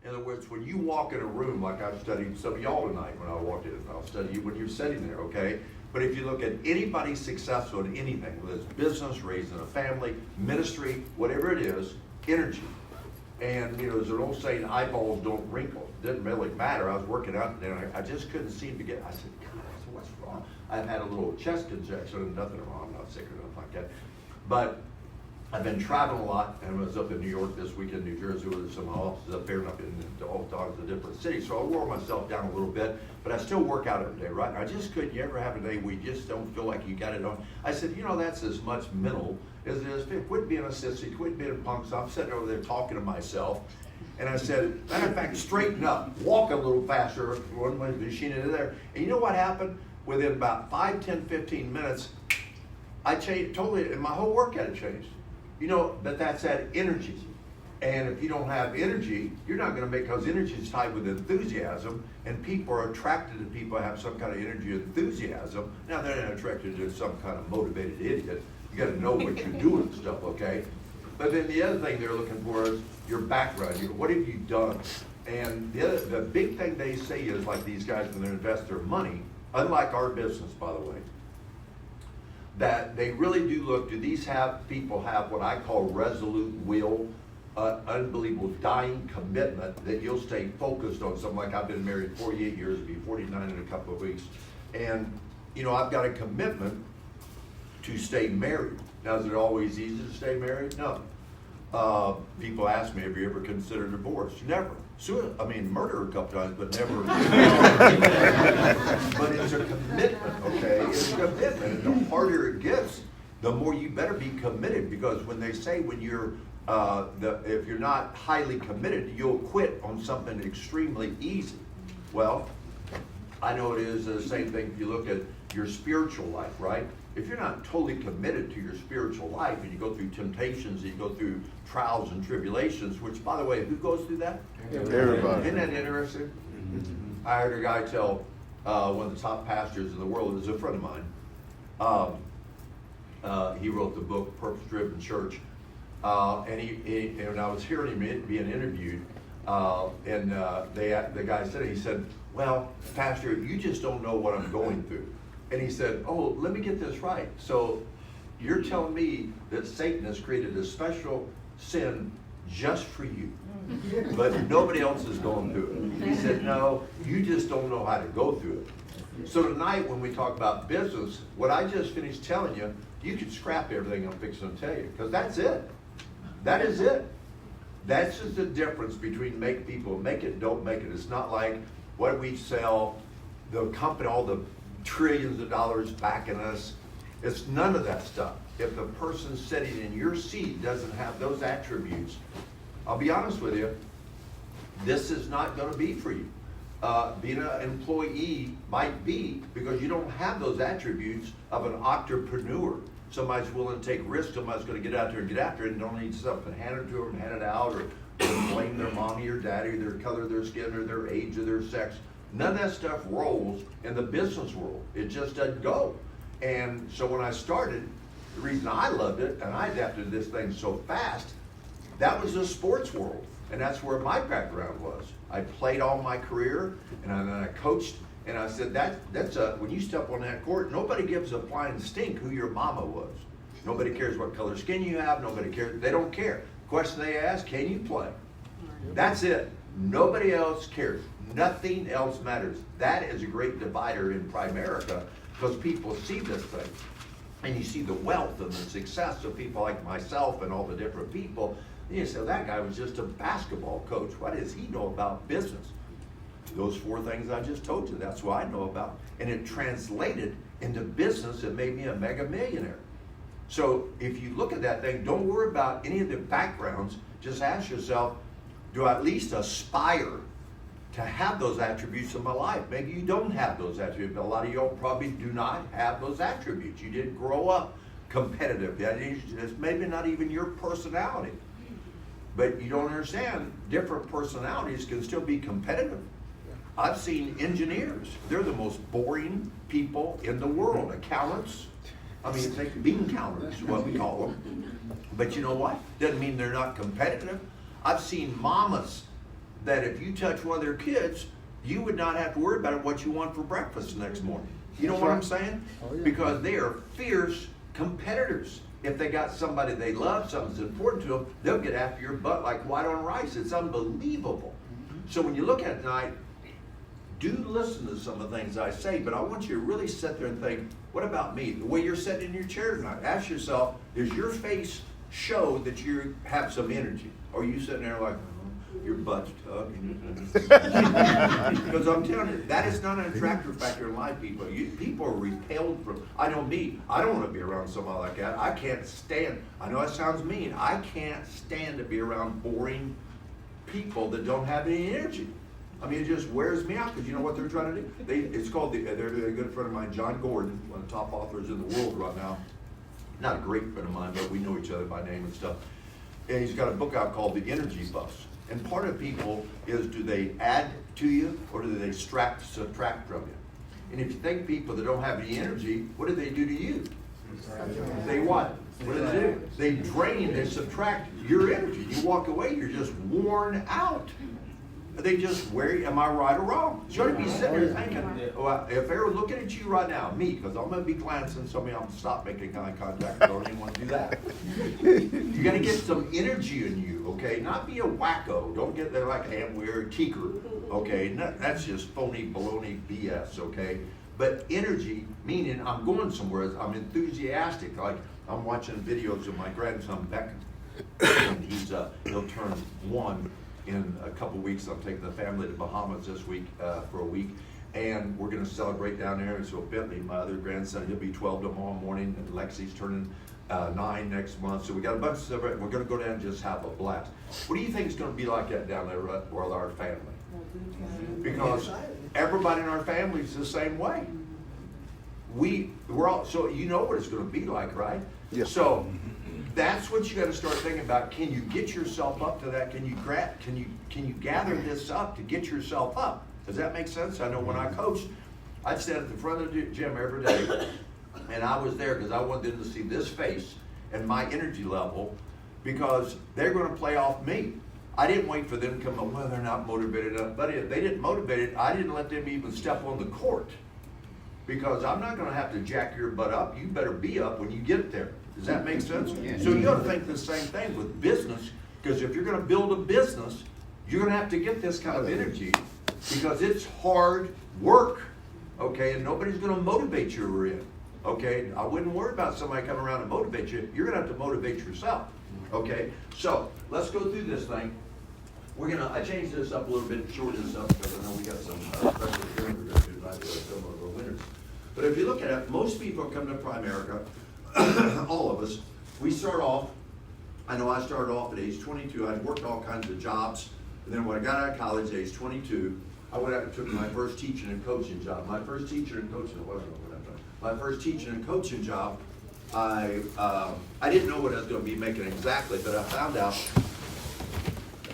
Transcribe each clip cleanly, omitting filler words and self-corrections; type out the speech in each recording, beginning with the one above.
In other words, when you walk in a room, like I've studied some of y'all tonight when I walked in, I'll study you when you're sitting there, okay? But if you look at anybody successful in anything, whether it's business, raising a family, ministry, whatever it is, energy. And, you know, there's an old saying, eyeballs don't wrinkle. Didn't really matter. I was working out today, and I just couldn't seem to get, I said, God, what's wrong? I've had a little chest congestion, and nothing wrong. I'm not sick or nothing like that. But I've been traveling a lot, and I was up in New York this week, in New Jersey, with some offices up there, and I've been to all dogs of different cities. So I wore myself down a little bit, but I still work out every day, right? And I just couldn't. You ever have a day where you just don't feel like you got it on? I said, you know, that's as much mental as it is. Quit being a sissy, quit being a punk. So I'm sitting over there talking to myself, and I said, matter of fact, straighten up, walk a little faster, run my machine into there. And you know what happened? Within about 5, 10, 15 minutes, I changed totally, and my whole workout changed. You know, but that's that energy. And if you don't have energy, you're not going to make, because energy is tied with enthusiasm, and people are attracted to people who have some kind of energy and enthusiasm. Now, they're not attracted to some kind of motivated idiot. You got to know what you're doing and stuff, okay? But then the other thing they're looking for is your background. What have you done? And the big thing they say is, like these guys, when they invest their money, unlike our business, by the way, that they really do look, do these people have what I call resolute will, unbelievable dying commitment that you'll stay focused on something. Like I've been married 48 years, it'll be 49 in a couple of weeks. And, you know, I've got a commitment to stay married. Now, is it always easy to stay married? No. People ask me, have you ever considered divorce? Never. Murder a couple times, but never. But it's a commitment, okay? It's a commitment, and the harder it gets, the more you better be committed. Because when they say when you're, if you're not highly committed, you'll quit on something extremely easy. Well, I know it is the same thing if you look at your spiritual life, right? If you're not totally committed to your spiritual life, and you go through temptations, and you go through trials and tribulations, which, by the way, who goes through that? Everybody. Isn't that interesting? Mm-hmm. I heard a guy tell one of the top pastors in the world, is a friend of mine. He wrote the book Purpose Driven Church, and I was hearing him being interviewed, and the guy said, he said, well, Pastor, you just don't know what I'm going through. And he said, oh, let me get this right. So you're telling me that Satan has created a special sin just for you, but nobody else is going through it. He said, no, you just don't know how to go through it. So tonight when we talk about business, what I just finished telling you, you can scrap everything I'm fixing to tell you, because that's it. That is it. That's just the difference between make people make it, don't make it. It's not like what we sell, the company, all the trillions of dollars backing us. It's none of that stuff. If the person sitting in your seat doesn't have those attributes, I'll be honest with you, this is not going to be for you. Being an employee might be, because you don't have those attributes of an entrepreneur. Somebody's willing to take risks, somebody's going to get out there and get after it, and don't need something handed to them and handed out, or blame their mommy or daddy, or their color of their skin, or their age, or their sex. None of that stuff rolls in the business world. It just doesn't go. And so when I started, the reason I loved it, and I adapted this thing so fast, that was the sports world. And that's where my background was. I played all my career, and then I coached, and I said, when you step on that court, nobody gives a flying stink who your mama was. Nobody cares what color skin you have, nobody cares, they don't care. The question they ask, can you play? That's it. Nobody else cares. Nothing else matters. That is a great divider in Primerica, because people see this thing. And you see the wealth and the success of people like myself and all the different people. And you say, that guy was just a basketball coach. What does he know about business? Those 4 things I just told you, that's what I know about. And it translated into business and made me a mega millionaire. So if you look at that thing, don't worry about any of the backgrounds. Just ask yourself, do I at least aspire to have those attributes in my life? Maybe you don't have those attributes, but a lot of y'all probably do not have those attributes. You didn't grow up competitive. It's maybe not even your personality. But you don't understand, different personalities can still be competitive. I've seen engineers. They're the most boring people in the world. Accountants, think bean counters is what we call them. But you know what? Doesn't mean they're not competitive. I've seen mamas that if you touch one of their kids, you would not have to worry about what you want for breakfast the next morning. You know what I'm saying? Oh, yeah. Because they are fierce competitors. If they got somebody they love, something's important to them, they'll get after your butt like white on rice. It's unbelievable. So when you look at it tonight, do listen to some of the things I say, but I want you to really sit there and think, what about me? The way you're sitting in your chair tonight, ask yourself, does your face show that you have some energy? Or are you sitting there like, your butt's tugging? Because I'm telling you, that is not an attractor factor in life, people. People are repelled from, I know me, I don't want to be around somebody like that. I can't stand, I know that sounds mean, I can't stand to be around boring people that don't have any energy. I mean, it just wears me out, because you know what they're trying to do? It's called, they're a good friend of mine, John Gordon, one of the top authors in the world right now. Not a great friend of mine, but we know each other by name and stuff. And he's got a book out called The Energy Buffs. And part of people is, do they add to you, or do they subtract from you? And if you think people that don't have any energy, what do they do to you? They what? What do they do? They drain, they subtract your energy. You walk away, you're just worn out. They just wear you. Am I right or wrong? You ought to be sitting there thinking, well, if they were looking at you right now, me, because I'm going to be glancing, so I'm going to stop making eye contact. I don't even want to do that. You got to get some energy in you, okay? Not be a wacko. Don't get there like Amway or Teaker, okay? That's just phony, baloney BS, okay? But energy, meaning I'm going somewhere. I'm enthusiastic. Like I'm watching videos of my grandson Beckham, and he'll turn 1 in a couple weeks. I'm taking the family to Bahamas this week for a week, and we're going to celebrate down there. And so Bentley, my other grandson, he'll be 12 tomorrow morning, and Lexi's turning 9 next month. So we got a bunch of celebrating. We're going to go down and just have a blast. What do you think is going to be like that down there with our family? Because everybody in our family is the same way. We're all, so you know what it's going to be like, right? Yes. So that's what you got to start thinking about. Can you get yourself up to that? Can you gather this up to get yourself up? Does that make sense? I know when I coached, I'd stand at the front of the gym every day, and I was there because I wanted them to see this face and my energy level, because they're going to play off me. I didn't wait for them to come up, well, they're not motivated enough. But if they didn't motivate it, I didn't let them even step on the court, because I'm not going to have to jack your butt up. You better be up when you get there. Does that make sense? Yeah. So you ought to think the same thing with business, because if you're going to build a business, you're going to have to get this kind of energy, because it's hard work, okay? And nobody's going to motivate you or in, okay? I wouldn't worry about somebody coming around and motivate you. You're going to have to motivate yourself, okay? So let's go through this thing. I changed this up a little bit, shortened this up, because I know we got some special hearing we're going to do tonight with some of our winners. But if you look at it, most people come to Primerica, all of us, we start off, I know I started off at age 22. I'd worked all kinds of jobs. And then when I got out of college, age 22, I went out and took my first teaching and coaching job. My first teaching and coaching, my first teaching and coaching job, I didn't know what I was going to be making exactly, but I found out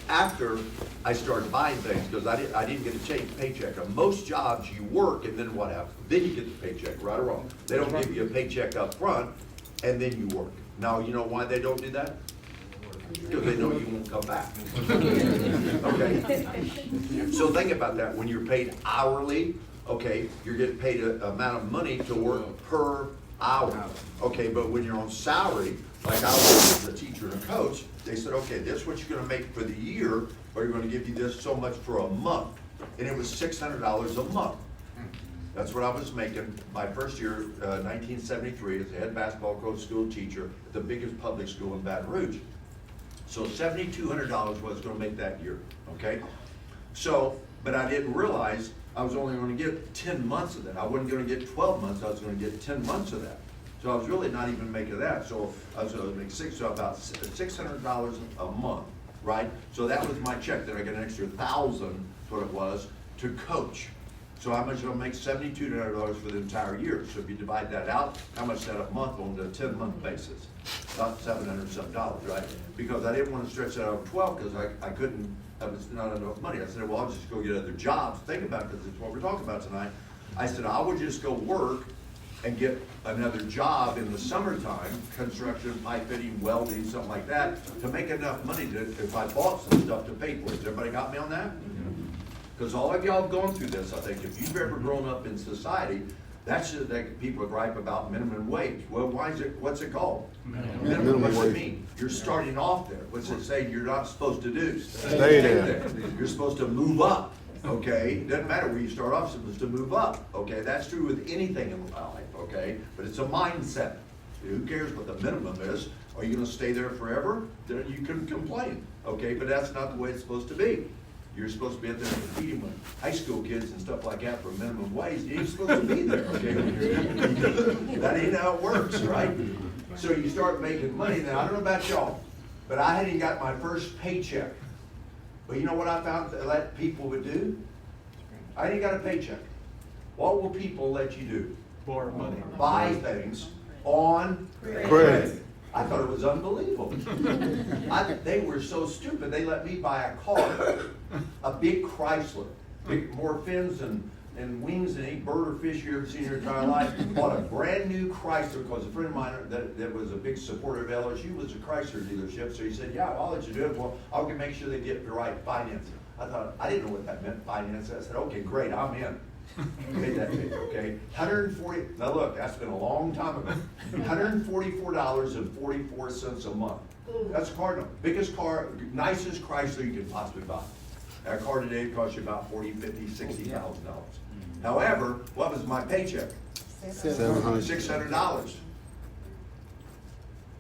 after I started buying things, because I didn't get a paycheck. On most jobs, you work, and then what happens? Then you get the paycheck, right or wrong. They don't give you a paycheck up front, and then you work. Now, you know why they don't do that? Because they know you won't come back. Okay? So think about that. When you're paid hourly, okay, you're getting paid an amount of money to work per hour. Okay, but when you're on salary, like I was as a teacher and a coach, they said, okay, this is what you're going to make for the year, or you're going to give you this so much for a month. And it was $600 a month. That's what I was making my first year, 1973, as a head basketball coach, school teacher at the biggest public school in Baton Rouge. So $7,200 was I was going to make that year, okay? So, but I didn't realize I was only going to get 10 months of that. I wasn't going to get 12 months, I was going to get 10 months of that. So I was really not even making that. So I was going to make about $600 a month, right? So that was my check. Then I got an extra $1,000, is what it was, to coach. So how much did I make? $7,200 for the entire year. So if you divide that out, how much that a month on the 10-month basis? About $700 something, right? Because I didn't want to stretch that over 12, because I couldn't, that was not enough money. I said, well, I'll just go get other jobs. Think about it, because it's what we're talking about tonight. I said, I would just go work and get another job in the summertime, construction, pipe fitting, welding, something like that, to make enough money to, if I bought some stuff, to pay for it. Has everybody got me on that? Because all of y'all have gone through this, I think. If you've ever grown up in society, that's just like people gripe about minimum wage. Well, what's it called? Minimum. What's it mean? You're starting off there. What's it say you're not supposed to do? Stay there. You're supposed to move up. Okay, doesn't matter where you start off, supposed to move up. Okay, that's true with anything in life. Okay, but it's a mindset. Who cares what the minimum is? Are you going to stay there forever? Then you can complain. Okay, but that's not the way it's supposed to be. You're supposed to be out there competing with high school kids and stuff like that for minimum wage. You ain't supposed to be there. Okay, that ain't how it works, right? So you start making money. Now I don't know about y'all, but I hadn't got my first paycheck. But you know what I found that people would do? I ain't got a paycheck. What will people let you do? Borrow money. Buy things on Credit. I thought it was unbelievable. They were so stupid. They let me buy a car, a big Chrysler, more fins and wings than any bird or fish you ever seen in your entire life. Bought a brand new Chrysler because a friend of mine that was a big supporter of LSU was a Chrysler dealership. So he said, "Yeah, I'll let you do it. Well, I'll make sure they get the right financing." I thought, I didn't know what that meant, finance. I said, "Okay, great, I'm in." Made that big, okay? 140. Now look, that's been a long time ago. $144.44 a month. That's a car note. Biggest car, nicest Chrysler you can possibly buy. That car today costs you about $40,000, $50,000, $60,000. However, what was my paycheck? $600.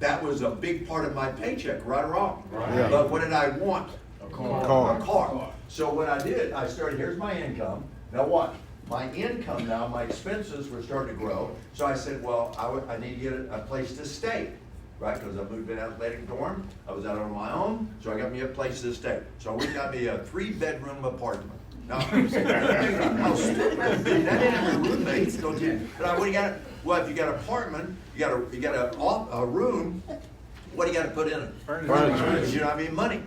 That was a big part of my paycheck, right or wrong. Right. But what did I want? A car. A car. So what I did, I started. Here's my income. Now what? My income now, my expenses were starting to grow. So I said, well, I need to get a place to stay, right? Because I moved in an athletic dorm. I was out on my own, so I got me a place to stay. So we got me a 3-bedroom apartment. Now, how stupid. That didn't have a roommate, don't you? But what do you got? Well, if you got an apartment, you got a room. What do you got to put in it? Furniture. You don't have any money.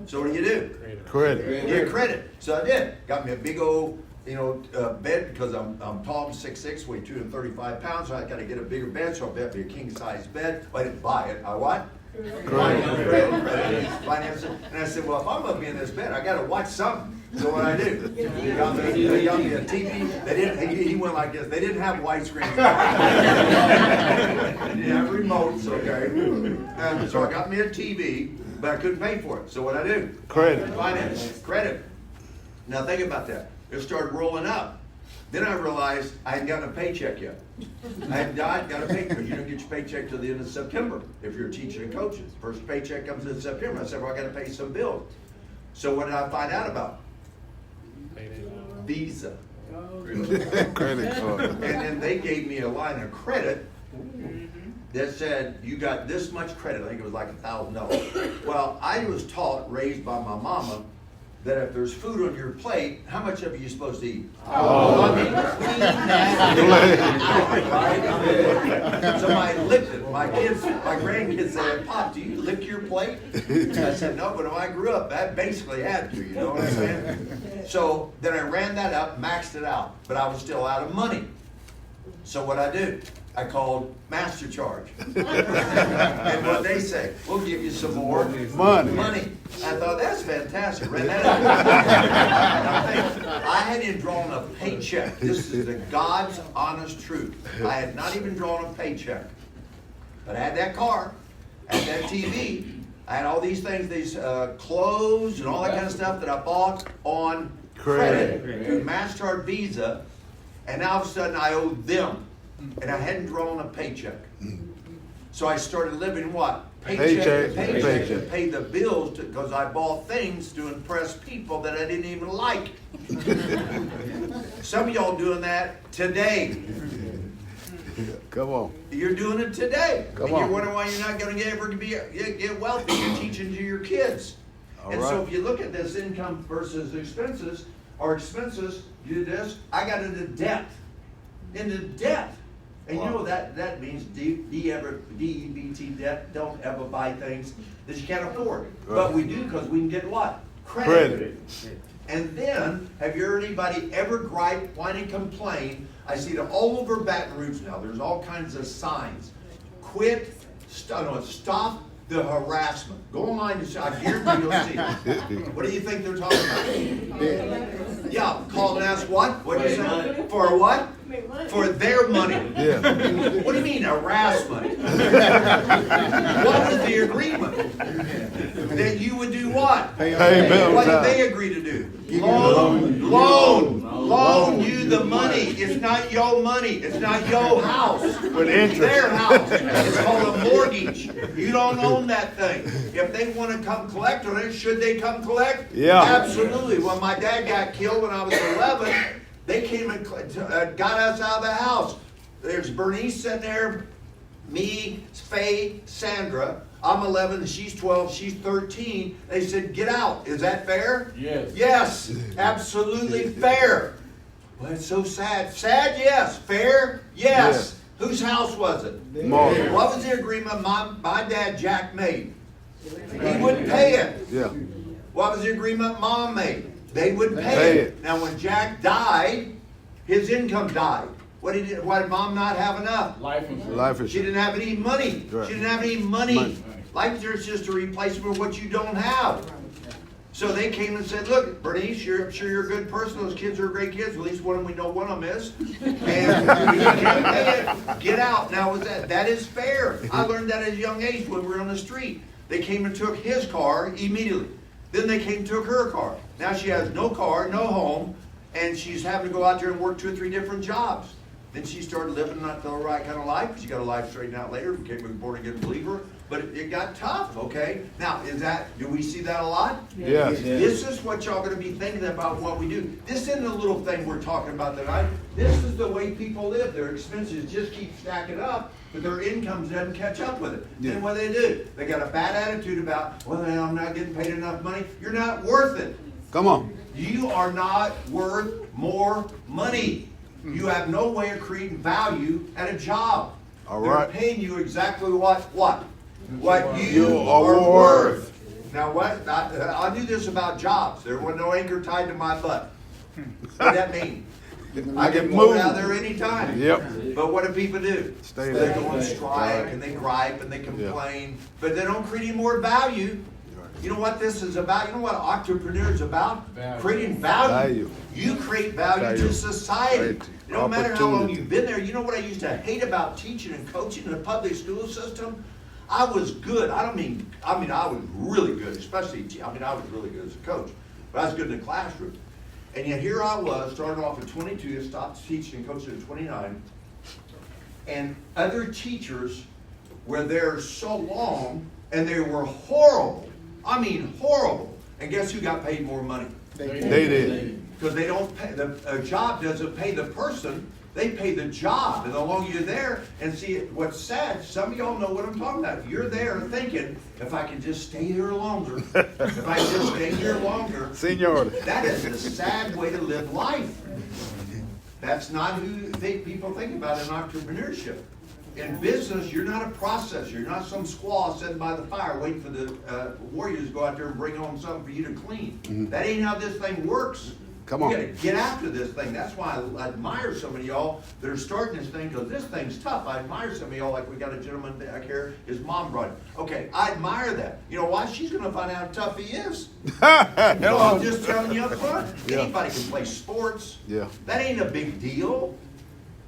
So what do? Credit. Get credit. So I did. Got me a big old, bed because I'm tall, 6'6", weigh 235 pounds. So I got to get a bigger bed. So I bet me a king size bed. Well, I didn't buy it. I what? Finance it. And I said, well, if I'm gonna be in this bed, I got to watch something. So what I do? They got me a TV. He went like this. They didn't have widescreen. They didn't have remotes. Okay. So I got me a TV. But I couldn't pay for it. So what I do? Credit. Finance. Credit. Now think about that. It started rolling up. Then I realized I hadn't gotten a paycheck yet. I hadn't got a paycheck because you don't get your paycheck till the end of September if you're teaching and coaching. First paycheck comes in September. I said, well, I got to pay some bills. So what did I find out about? Visa. Credit card. And then they gave me a line of credit that said, you got this much credit. I think it was like $1,000. Well, I was taught, raised by my mama, that if there's food on your plate, how much of it are you supposed to eat? Somebody licked it. My grandkids said, Pop, do you lick your plate? I said, no, but when I grew up, I basically had to, you know what I'm saying? So then I ran that up, maxed it out, but I was still out of money. So what I do? I called Master Charge. And what they say, we'll give you some more money. I thought, that's fantastic. Ran that out. I hadn't drawn a paycheck. This is the God's honest truth. I had not even drawn a paycheck. But I had that car, I had that TV, I had all these things, these clothes and all that kind of stuff that I bought on credit through MasterCard Visa, and now all of a sudden I owed them. And I hadn't drawn a paycheck. So I started living what? Paycheck to paycheck to pay the bills because I bought things to impress people that I didn't even like. Some of y'all doing that today. Come on. You're doing it today. Come and on. You're wondering why you're not going to ever get wealthy. You're teaching to your kids. So if you look at this income versus expenses, our expenses, you do this, I got into debt. Into debt. And you know that means D-E-B-T, debt. Don't ever buy things that you can't afford. But we do because we can get what? Credit. And then, have you heard anybody ever gripe, whine, and complain? I see it all over Baton Rouge now. There's all kinds of signs. Stop the harassment. Go online and see. I guarantee you'll see it. What do you think they're talking about? Yeah, call and ask what? What did you say? For what? For their money. Yeah. What do you mean harassment? What was the agreement? That you would do what? Pay bills What did out. they agree to do? Loan you the money. It's not your money. It's not your house. With It's interest. their house. It's called a mortgage. You don't own that thing. If they want to come collect on it, should they come collect? Yeah. Absolutely. When my dad got killed when I was 11, they came and got us out of the house. There's Bernice sitting there, me, Faye, Sandra. I'm 11, she's 12, she's 13. They said, get out. Is that fair? Yes. Yes, absolutely fair. Well, it's so sad. Sad, yes. Fair, yes. Whose house was it? Mark. What was the agreement my dad, Jack, made? He wouldn't pay it. Yeah. What was the agreement Mom made? They would Pay pay it. it. Now, when Jack died, his income died. Why did Mom not have enough? Life insurance. Life She is. didn't have any money. Right. She didn't have any money. Money. Life insurance is just a replacement of what you don't have. So they came and said, look, Bernice, I'm sure you're a good person. Those kids are great kids. At least one of them, we know one of them is. And you can't pay it. Get out. Now, that is fair. I learned that at a young age when we were on the street. They came and took his car immediately. Then they came and took her car. Now she has no car, no home, and she's having to go out there and work 2 or 3 different jobs. Then she started living not the right kind of life. She got a life straightened out later, became a born-again believer. But it got tough, okay? Now, do we see that a lot? Yes. This is what y'all going to be thinking about what we do. This isn't a little thing we're talking about tonight. This is the way people live. Their expenses just keep stacking up, but their incomes doesn't catch up with it. Yeah. Then what do? They got a bad attitude about, well, I'm not getting paid enough money. You're not worth it. Come on. You are not worth more money. You have no way of creating value at a job. All They're right. paying you exactly what you You are are worth. Now what? I knew this about jobs. There was no anchor tied to my butt. What does that mean? I can move out there anytime. Yep. But what do people do? Stay They there. go on strike and they gripe and they complain, but they don't create any more value. You know what this is about? You know what entrepreneur is about? Value. Creating value. Value. You create value Value. to society. Right. It don't matter how long Opportunity. you've been there. You know what I used to hate about teaching and coaching in the public school system? I was good. I was really good, especially, I was really good as a coach, but I was good in the classroom. And yet here I was, starting off at 22, stopped teaching and coaching at 29, and other teachers were there so long, and they were horrible. I mean horrible. And guess who got paid more money? They did. Because they don't pay, a job doesn't pay the person, they pay the job. And the longer you're there, and see, what's sad, some of y'all know what I'm talking about. You're there thinking, if I can just stay here longer, if I can just stay here longer. Seniority. That is a sad way to live life. That's not who people think about in entrepreneurship. In business, you're not a processor. You're not some squaw sitting by the fire waiting for the warriors to go out there and bring home something for you to clean. That ain't how this thing works. Come on. You gotta get after this thing. That's why I admire some of y'all that are starting this thing, because this thing's tough. I admire some of y'all, like we got a gentleman back here, his mom brought him. Okay, I admire that. You know why? She's gonna find out how tough he is. No, I'm just telling you up front. Yeah. Anybody can play sports. Yeah. That ain't a big deal.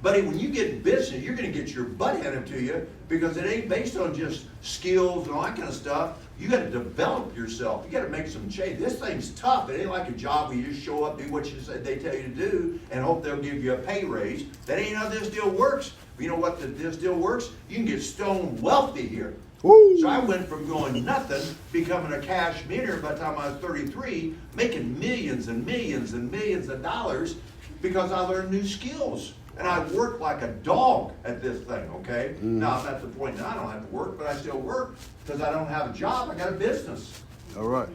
But when you get in business, you're going to get your butt handed to you, because it ain't based on just skills and all that kind of stuff. You got to develop yourself. You got to make some change. This thing's tough. It ain't like a job where you just show up, do what you say they tell you to do, and hope they'll give you a pay raise. That ain't how this deal works. You know what this deal works? You can get stone wealthy here. Woo. So I went from going nothing, becoming a cash millionaire by the time I was 33, making millions and millions and millions of dollars, because I learned new skills. And I work like a dog at this thing, okay? Now I'm at the point now I don't have to work, but I still work because I don't have a job. I got a business. All right.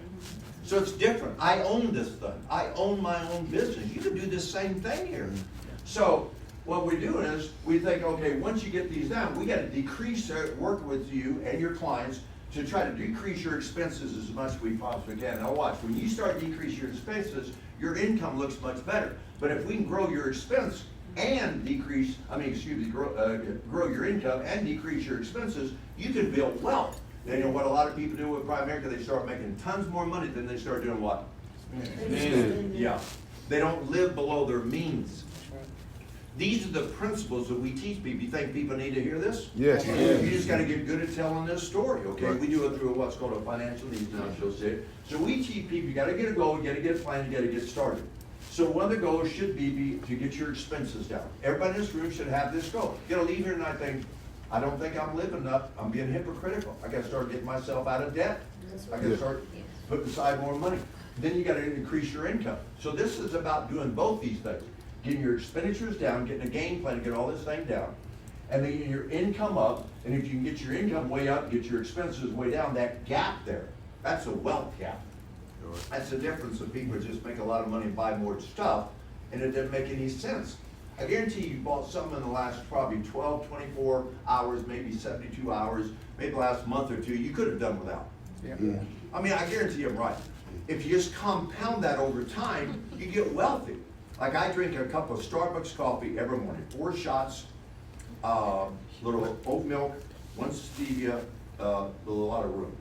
So it's different. I own this thing. I own my own business. You can do this same thing here. So what we're doing is we think, okay, once you get these down, we got to decrease our work with you and your clients to try to decrease your expenses as much as we possibly can. Now watch, when you start decreasing your expenses, your income looks much better. But if we can grow your expense and grow your income and decrease your expenses, you can build wealth. And you know what a lot of people do with Primerica? They start making tons more money than they start doing what? Yeah. They don't live below their means. These are the principles that we teach people. You think people need to hear this? Yes. You just got to get good at telling this story, okay? Right. We do it through what's called a financial needs analysis. So we teach people, you got to get a goal, you got to get a plan, you got to get started. So one of the goals should be to get your expenses down. Everybody in this room should have this goal. You got to leave here and I think, I don't think I'm living up. I'm being hypocritical. I got to start getting myself out of debt. I got to start putting aside more money. Then you got to increase your income. So this is about doing both these things. Getting your expenditures down, getting a game plan to get all this thing down, and then getting your income up. And if you can get your income way up, get your expenses way down, that gap there, that's a wealth gap. That's the difference of people who just make a lot of money and buy more stuff, and it doesn't make any sense. I guarantee you bought something in the last probably 12, 24 hours, maybe 72 hours, maybe the last month or two, you could have done without. Yeah. I mean, I guarantee I'm right. If you just compound that over time, you get wealthy. Like I drink a cup of Starbucks coffee every morning, 4 shots, little oat milk, 1 stevia, with a lot of room,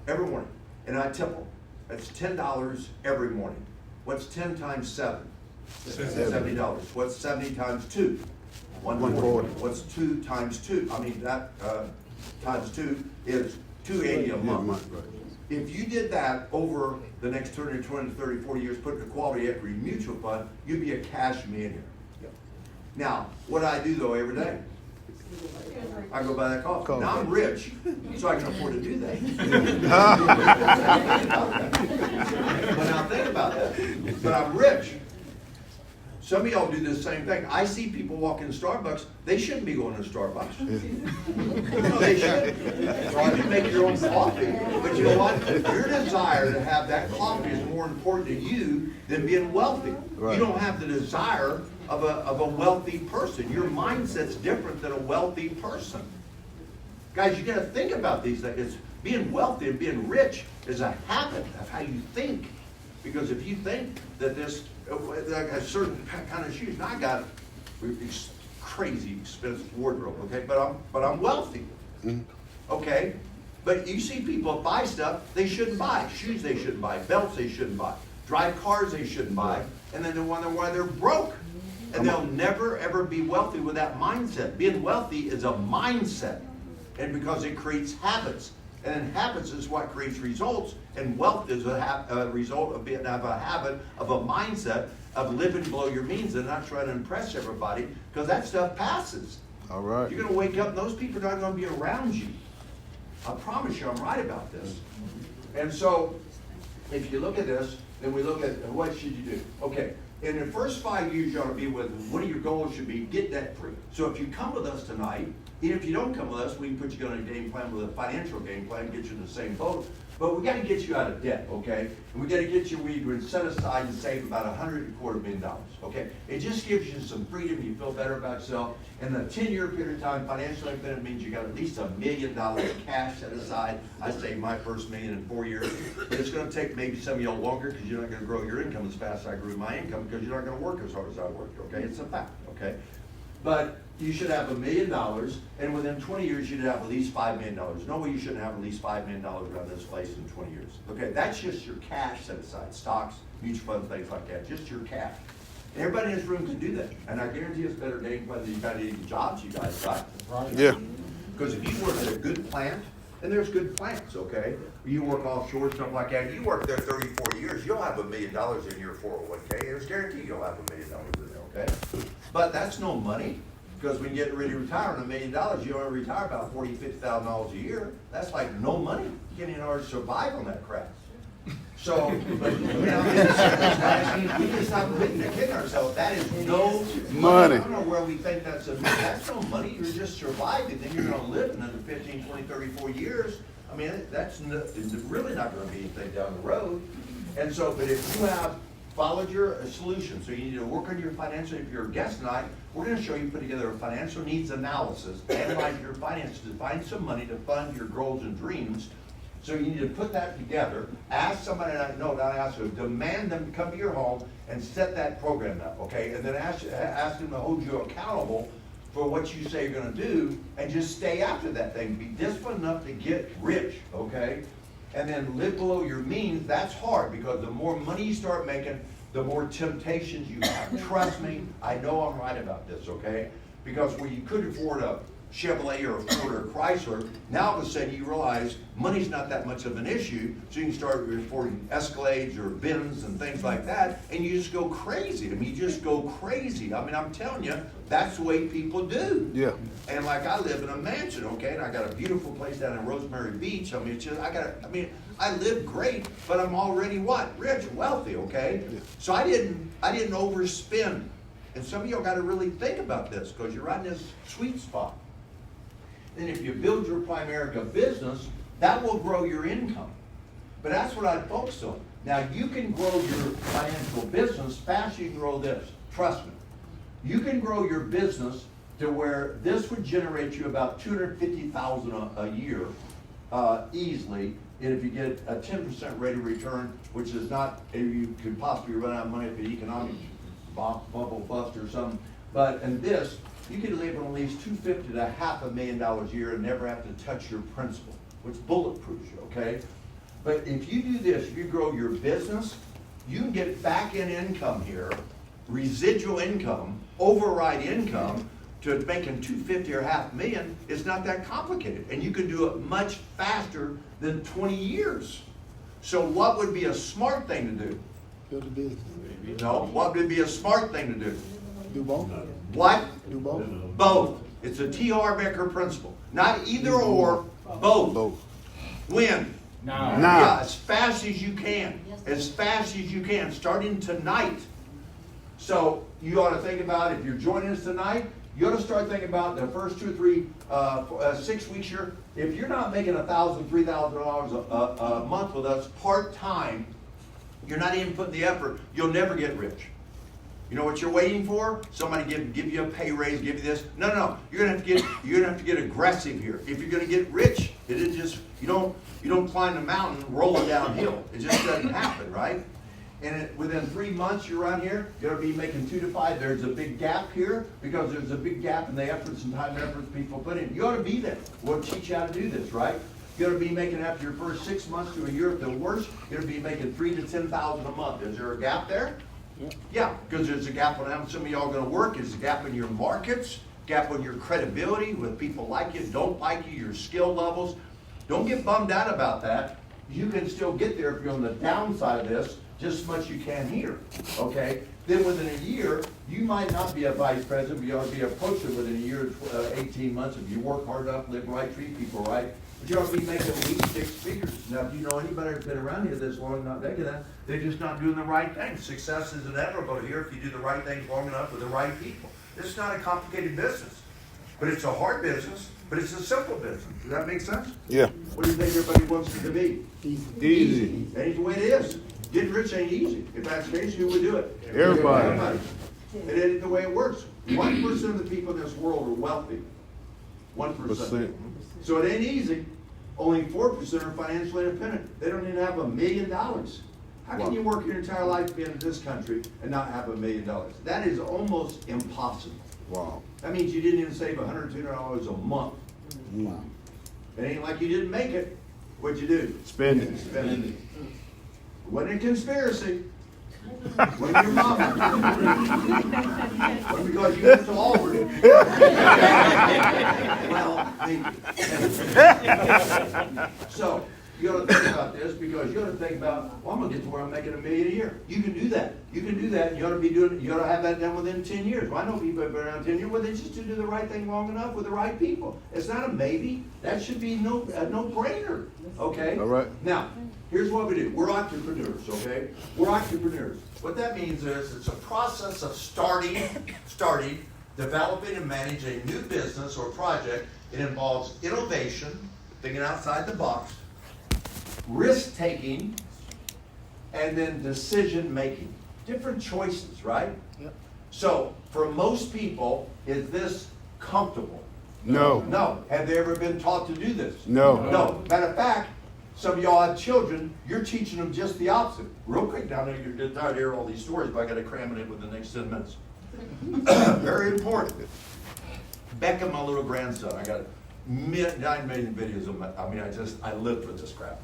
every morning. And I tip them. That's $10 every morning. What's 10 times 7? $70. What's 70 times 2? 140. What's 2 times 2? I mean, that times 2 is $280 a month. If you did that over the next 20, 30, 40 years, put in a quality equity mutual fund, you'd be a cash millionaire. Now, what do I do though every day? I go buy that coffee. Now I'm rich, so I can afford to do that. But now think about that. But I'm rich. Some of y'all do the same thing. I see people walk in Starbucks. They shouldn't be going to Starbucks. No, they shouldn't. You can make your own coffee. But you know what? Your desire to have that coffee is more important to you than being wealthy. Right. You don't have the desire of a wealthy person. Your mindset's different than a wealthy person. Guys, you got to think about these things. It's being wealthy and being rich is a habit of how you think. Because if you think that this, like a certain kind of shoes, now I got crazy expensive wardrobe, okay, but I'm wealthy, okay. But you see people buy stuff they shouldn't buy, shoes they shouldn't buy, belts they shouldn't buy, drive cars they shouldn't buy, and then they wonder why they're broke, and they'll never ever be wealthy with that mindset. Being wealthy is a mindset, and because it creates habits. And habits is what creates results, and wealth is a result of being of a habit, of a mindset of living below your means and not trying to impress everybody, because that stuff passes. All right. You're going to wake up and those people are not going to be around you. I promise you I'm right about this. And so, if you look at this, then we look at what should you do. Okay, in the first 5 years you ought to be with, what are your goals should be, get debt free. So if you come with us tonight, even if you don't come with us, we can put you on a game plan with a financial game plan, get you in the same boat. But we got to get you out of debt, okay? And we got to get you where you can set aside and save about $125 million, okay? It just gives you some freedom. You feel better about yourself. And the 10-year period of time, financial independence means you got at least $1 million cash set aside. I saved my first $1 million in 4 years. But it's going to take maybe some of y'all longer because you're not going to grow your income as fast as I grew my income, because you're not going to work as hard as I worked, okay? It's a fact, okay? But you should have $1 million, and within 20 years, you'd have at least $5 million. No way you shouldn't have at least $5 million around this place in 20 years. Okay, that's just your cash set aside, stocks, mutual funds, things like that, just your cash. And everybody in this room can do that, and I guarantee it's better game plan than you got any jobs you guys got. Yeah. Because if you work at a good plant, and there's good plants, okay? You work offshore, stuff like that, you work there 34 years, you'll have $1 million in your 401k. There's guaranteed you'll have $1 million in there, okay? But that's no money, because when you get ready to retire on $1 million, you only retire about $40,000, $50,000 a year. That's like no money. You can't even hardly survive on that crap. So, but, you know, we just stop kidding ourselves. That is no money. I don't know where we think that's that's no money. You're just surviving. Then you're going to live another 15, 20, 34 years. I mean, that's really not going to be anything down the road. And so, but if you have followed your solution, so you need to work on your financial. If you're a guest tonight, we're going to show you put together a financial needs analysis, analyze your finances, to find some money to fund your goals and dreams. So you need to put that together, ask somebody, not ask them, demand them to come to your home and set that program up, okay? And then ask them to hold you accountable for what you say you're gonna do, and just stay after that thing. Be disciplined enough to get rich, okay? And then live below your means. That's hard, because the more money you start making, the more temptations you have. Trust me, I know I'm right about this, okay? Because where you could afford a Chevrolet or a Ford or a Chrysler, now all of a sudden you realize money's not that much of an issue, so you can start affording Escalades or Benz and things like that, and you just go crazy. I mean, you just go crazy. I mean, I'm telling you, that's the way people do. Yeah. And like, I live in a mansion, okay, and I got a beautiful place down in Rosemary Beach. I mean, it's just, I live great, but I'm already what? Rich, wealthy, okay? Yeah. So I didn't overspend. And some of y'all got to really think about this, because you're right in this sweet spot. And if you build your Primerica business, that will grow your income. But that's what I focus on. Now, you can grow your financial business faster you can grow this. Trust me. You can grow your business to where this would generate you about $250,000 a year easily. And if you get a 10% rate of return, which is not, you could possibly run out of money if the economic bubble bust or something. But in this, you could live on at least $250,000 to $500,000 a year and never have to touch your principal, which bulletproofs you, okay? But if you do this, if you grow your business, you can get back-end income here, residual income, override income, to making $250,000 or $500,000. It's not that complicated, and you can do it much faster than 20 years. So what would be a smart thing to do? Build a business. No, what would be a smart thing to do? Do both. What? Do both. Both. It's a T.R. Becker principle. Not either or, both. Both. When? Now. Yeah, as fast as you can. As fast as you can, starting tonight. So you ought to think about, if you're joining us tonight, you ought to start thinking about the first 2 or 3, 6 weeks here. If you're not making $1,000, $3,000 a month with us part-time, you're not even putting the effort, you'll never get rich. You know what you're waiting for? Somebody give you a pay raise, give you this. No. You're gonna have to get aggressive here. If you're gonna get rich, it is just, you don't climb the mountain, roll it downhill. It just doesn't happen, right? And within 3 months you're around here, you're gonna be making 2 to 5. There's a big gap here because there's a big gap in the efforts and time and efforts people put in. You ought to be there. We'll teach you how to do this, right? You're gonna be making, after your first 6 months to a year at the worst, you're gonna be making $3,000 to $10,000 a month. Is there a gap there? Yeah, because there's a gap on how some of y'all gonna work. There's a gap in your markets, gap on your credibility, with people like you, don't like you, your skill levels. Don't get bummed out about that. You can still get there if you're on the downside of this, just as much as you can here, okay? Then within a year, you might not be a vice president, but you ought to be approaching it within a year, 18 months, if you work hard enough, live right, treat people right. But you ought to be making at least 6 figures. Now, if you know anybody that's been around here this long, not making that, they're just not doing the right thing. Success is inevitable here if you do the right things long enough with the right people. It's not a complicated business, but it's a hard business, but it's a simple business. Does that make sense? Yeah. What do you think everybody wants it to be? Easy. That's the way it is. Getting rich ain't easy. If that's the case, who would do it? Everybody. It ain't the way it works. 1% of the people in this world are wealthy. 1%. So it ain't easy. Only 4% are financially independent. They don't even have $1 million. How can you work your entire life being in this country and not have $1 million? That is almost impossible. Wow. That means you didn't even save $100, $200 a month. Wow. It ain't like you didn't make it. What'd you do? Spend it. Spend it. It wasn't a conspiracy. When your mama. Wasn't because you went to Auburn. Well, maybe. So, you ought to think about this, because you ought to think about, well, I'm going to get to where I'm making $1 million a year. You can do that. You can do that. You ought to be doing it. You ought to have that done within 10 years. Well, I know people have been around 10 years. Well, they just do the right thing long enough with the right people. It's not a maybe. That should be a no-brainer. Okay? All right. Now, here's what we do. We're entrepreneurs, okay? We're entrepreneurs. What that means is it's a process of starting, developing and managing a new business or project. It involves innovation, thinking outside the box, risk-taking, and then decision-making. Different choices, right? Yep. So, for most people, is this comfortable? No. No. Have they ever been taught to do this? No. No. Matter of fact, Some of y'all have children, you're teaching them just the opposite. Real quick, down there, you're tired to hear all these stories, but I got to cram it in within the next 10 minutes. Very important. Beckham, my little grandson, I got 9 million videos of my, I live for this crap.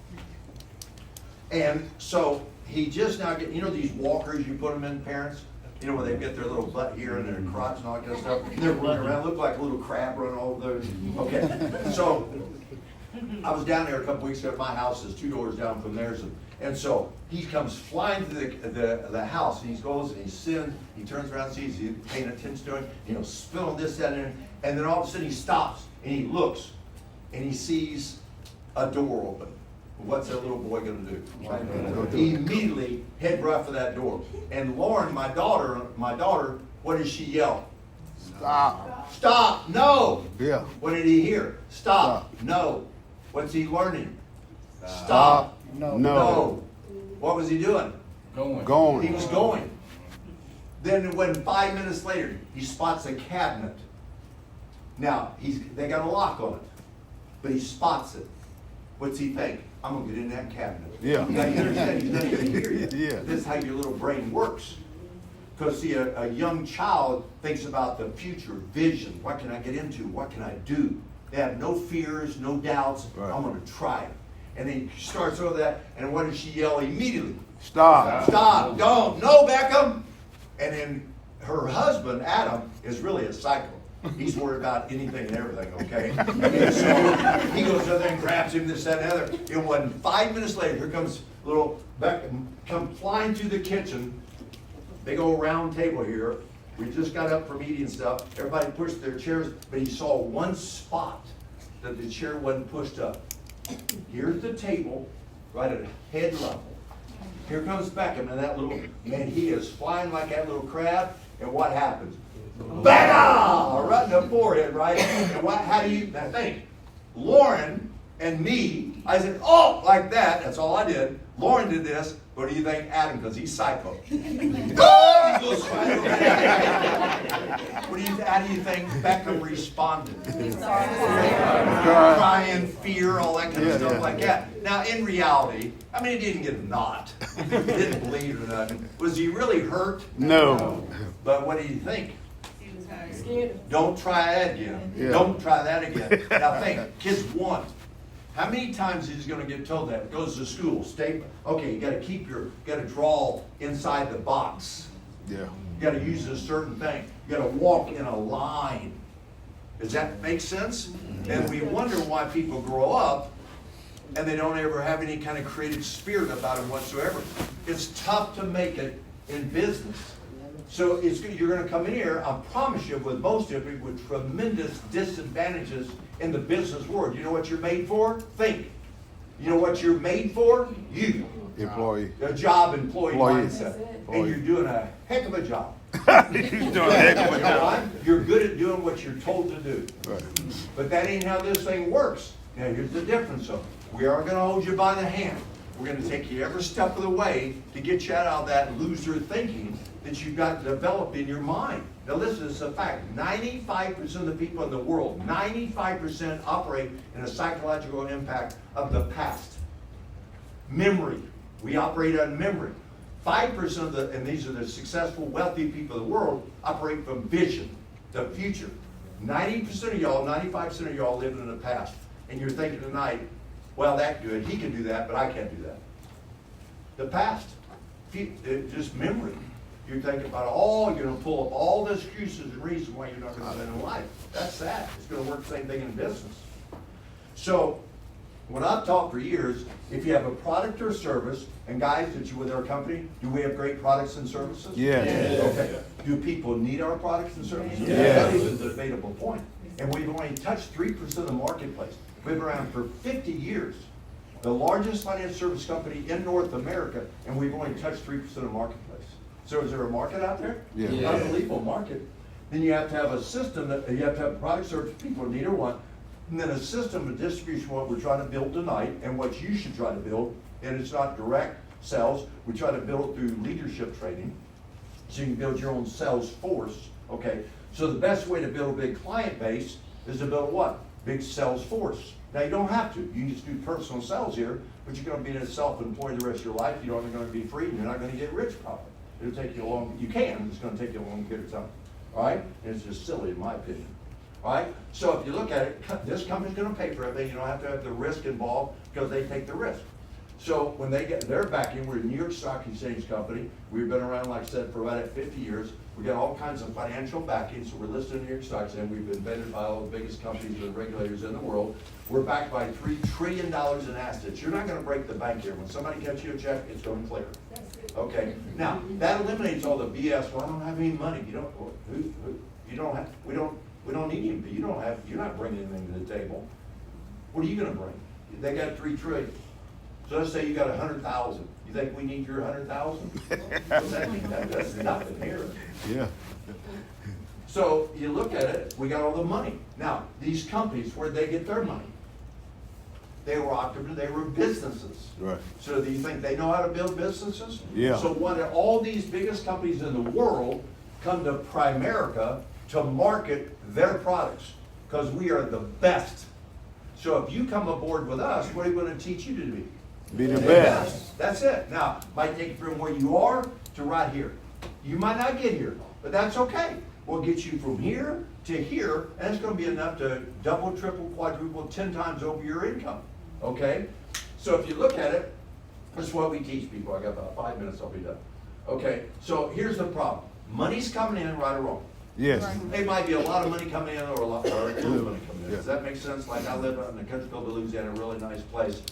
And so he just now get, these walkers you put them in, parents? Where they get their little butt here and their crotch and all that kind of stuff. And they're running around, look like a little crab running all over those. Okay, so I was down there a couple weeks ago at my house. It's 2 doors down from theirs. And so he comes flying through the house, and he goes and he sins. He turns around, sees he's paying attention to it, spilling this, that, and then all of a sudden he stops and he looks and he sees a door open. What's that little boy going to do? Right? He immediately head right for that door. And Lauren, my daughter, what does she yell? Stop. Stop! No! Yeah. What did he hear? Stop! No! What's he learning? Stop! No! What was he doing? Going. He was going. Then when 5 minutes later, he spots a cabinet. Now, they got a lock on it, but he spots it. What's he think? I'm going to get in that cabinet. Yeah. Now, you understand, he's not going to hear you. Yeah. This is how your little brain works. Because, see, a young child thinks about the future, vision. What can I get into? What can I do? They have no fears, no doubts. Right. I'm going to try it. And then he starts over that, and what does she yell immediately? Stop. Stop! Don't! No, Beckham! And then her husband, Adam, is really a psycho. He's worried about anything and everything, okay? And so he goes over there and grabs him, this, that, and the other. It wasn't 5 minutes later, here comes little Beckham, come flying through the kitchen. Big old round table here. We just got up from eating stuff. Everybody pushed their chairs, but he saw one spot that the chair wasn't pushed up. Here's the table, right at head level. Here comes Beckham, and that little man, he is flying like that little crab, and what happens? Bang! Right in the forehead, right? And how do you think? Lauren and me, I said, oh, like that. That's all I did. Lauren did this. What do you think, Adam? Because he's psycho. He goes right over there. How do you think Beckham responded? Crying, fear, all that kind of stuff like that. Now, in reality, he didn't get a knot. He didn't bleed or nothing. Was he really hurt? No. But what do you think? Scared. Don't try that again. Yeah. Don't try that again. Now think, kids want. How many times is he going to get told that? Goes to school, okay, you got to got to draw inside the box. Yeah. You got to use a certain thing. You got to walk in a line. Does that make sense? And we wonder why people grow up and they don't ever have any kind of creative spirit about it whatsoever. It's tough to make it in business. So you're going to come in here, I promise you, with most of it, with tremendous disadvantages in the business world. You know what you're made for? Think. You know what you're made for? You. Employee. A job employee mindset. Employee. And you're doing a heck of a job. You're doing a heck of a You know job. why? You're good at doing what you're told to do. Right. But that ain't how this thing works. Now here's the difference though. We are going to hold you by the hand. We're going to take you every step of the way to get you out of that loser thinking that you've got developed in your mind. Now listen, it's a fact. 95% of the people in the world, 95% operate in a psychological impact of the past. Memory. We operate on memory. 5% of and these are the successful, wealthy people of the world, operate from vision, the future. 90% of y'all, 95% of y'all live in the past. And you're thinking tonight, well, that's good. He can do that, but I can't do that. The past. Just memory. You're thinking about you're going to pull up all the excuses and reasons why you're not going to spend in life. That's sad. It's going to work the same thing in business. So, when I've taught for years, if you have a product or service, and guys, that you with our company, do we have great products and services? Yes. Okay. Do people need our products and services? Yes. That is a debatable point. And we've only touched 3% of the marketplace. We've been around for 50 years. The largest financial service company in North America, and we've only touched 3% of the marketplace. So is there a market out there? Yeah. Yeah. Unbelievable market. Then you have to have a system that you have to have product service people need or want, and then a system of distribution. What we're trying to build tonight, and what you should try to build, and it's not direct sales. We try to build it through leadership training, so you can build your own sales force. Okay. So the best way to build a big client base is to build what? Big sales force. Now you don't have to. You can just do personal sales here, but you're gonna be self-employed the rest of your life. You're only gonna be free, and you're not gonna get rich probably. It'll take you a long, you can, it's gonna take you a long period of time, all right? And it's just silly in my opinion, all right? So if you look at it, this company's gonna pay for everything. You don't have to have the risk involved because they take the risk. So when they get their backing, we're a New York Stock Exchange company. We've been around, like I said, for about 50 years. We got all kinds of financial backing, so we're listed in New York Stock Exchange. We've been vetted by all the biggest companies and regulators in the world. We're backed by $3 trillion in assets. You're not gonna break the bank here. When somebody cuts you a check, it's gonna clear. Okay, now, that eliminates all the BS. Well, I don't have any money. You don't, you don't have, we don't need you, but you're not bringing anything to the table. What are you gonna bring? They got $3 trillion. So let's say you got 100,000. You think we need your 100,000? That's nothing here. Yeah. So you look at it, we got all the money. Now, these companies, where'd they get their money? They were entrepreneurs, they were businesses. Right. So do you think they know how to build businesses? Yeah. So what all these biggest companies in the world come to Primerica to market their products because we are the best. So if you come aboard with us, what are we going to teach you to be? Be the best. That's it. Now, might take you from where you are to right here. You might not get here, but that's okay. We'll get you from here to here, and it's going to be enough to double, triple, quadruple, 10 times over your income. Okay? So if you look at it, this is what we teach people. I got about 5 minutes, I'll be done. Okay, so here's the problem. Money's coming in, right or wrong. Yes. It might be a lot of money coming in or a little money coming in. Yeah. Does that make sense? Like I live out in the country club of Louisiana, a really nice place.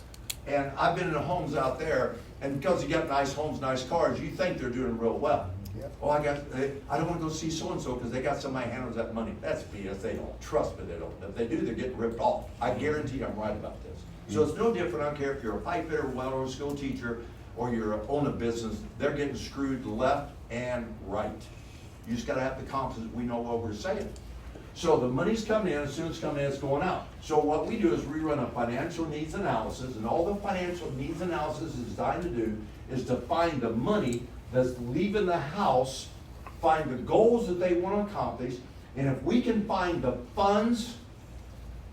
And I've been in the homes out there, and because you got nice homes, nice cars, you think they're doing real well. Yep. Oh, I don't want to go see so-and-so because they got somebody who handles that money. That's BS. They don't. Trust me, they don't. If they do, they're getting ripped off. I guarantee I'm right about this. So it's no different. I don't care if you're a pipe fitter, welder, or a school teacher, or you own a business. They're getting screwed left and right. You just got to have the confidence we know what we're saying. So the money's coming in, as soon as it's coming in, it's going out. So what we do is we run a financial needs analysis, and all the financial needs analysis is designed to do is to find the money that's leaving the house, find the goals that they want to accomplish, and if we can find the funds